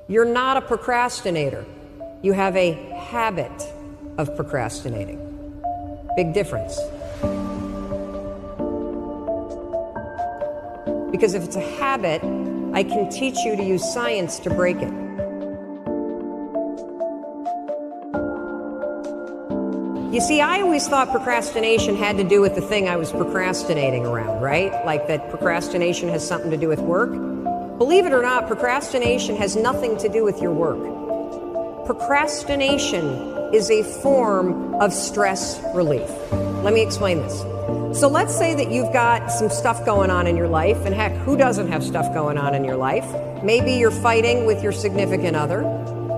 You're not a procrastinator. You have a habit of procrastinating. Big difference. Because if it's a habit, I can teach you to use science to break it. You see, I always thought procrastination had to do with the thing I was procrastinating around, right? Like that procrastination has something to do with work. Believe it or not, procrastination has nothing to do with your work. Procrastination is a form of stress relief. Let me explain this. So let's say that you've got some stuff going on in your life, and heck, who doesn't have stuff going on in your life? Maybe you're fighting with your significant other.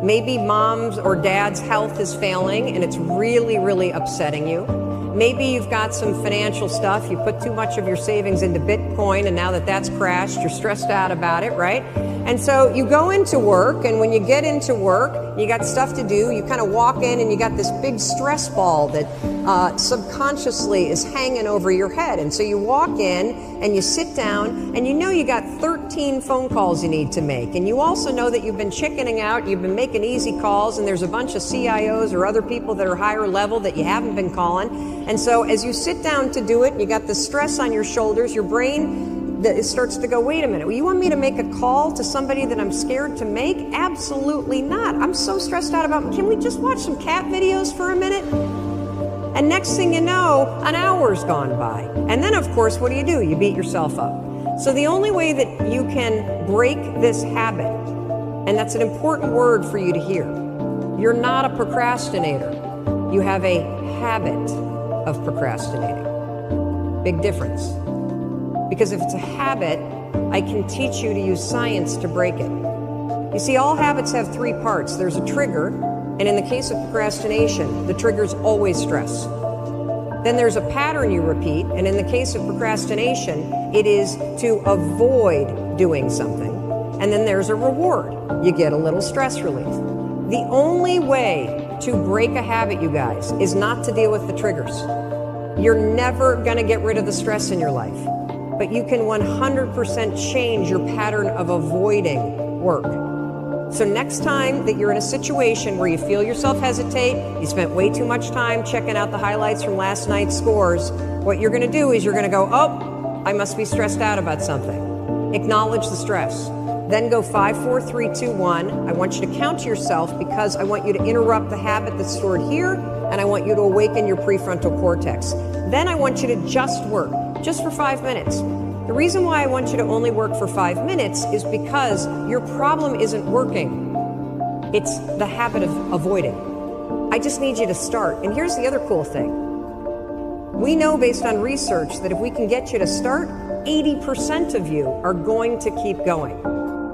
Maybe mom's or dad's health is failing and it's really, really upsetting you. Maybe you've got some financial stuff. You put too much of your savings into Bitcoin, and now that that's crashed, you're stressed out about it, right? And so you go into work, and when you get into work, you got stuff to do. You kind of walk in, and you got this big stress ball that subconsciously is hanging over your head. And so you walk in, and you sit down, and you know you got 13 phone calls you need to make. And you also know that you've been chickening out, you've been making easy calls, and there's a bunch of CIOs or other people that are higher level that you haven't been calling. And so as you sit down to do it, you got the stress on your shoulders, your brain it starts to go, wait a minute, well, you want me to make a call to somebody that I'm scared to make? Absolutely not. I'm so stressed out about, can we just watch some cat videos for a minute? And next thing you know, an hour's gone by. And then, of course, what do? You beat yourself up. So the only way that you can break this habit, and that's an important word for you to hear, you're not a procrastinator. You have a habit of procrastinating. Big difference. Because if it's a habit, I can teach you to use science to break it. You see, all habits have three parts. There's a trigger, and in the case of procrastination, the trigger is always stress. Then there's a pattern you repeat, and in the case of procrastination, it is to avoid doing something. And then there's a reward. You get a little stress relief. The only way to break a habit, you guys, is not to deal with the triggers. You're never going to get rid of the stress in your life. But you can 100% change your pattern of avoiding work. So next time that you're in a situation where you feel yourself hesitate, you spent way too much time checking out the highlights from last night's scores, what you're going to do is you're going to go, oh, I must be stressed out about something. Acknowledge the stress. Then go 5, 4, 3, 2, 1. I want you to count to yourself because I want you to interrupt the habit that's stored here, and I want you to awaken your prefrontal cortex. Then I want you to just work. Just for 5 minutes. The reason why I want you to only work for 5 minutes is because your problem isn't working. It's the habit of avoiding. I just need you to start. And here's the other cool thing. We know based on research that if we can get you to start, 80% of you are going to keep going.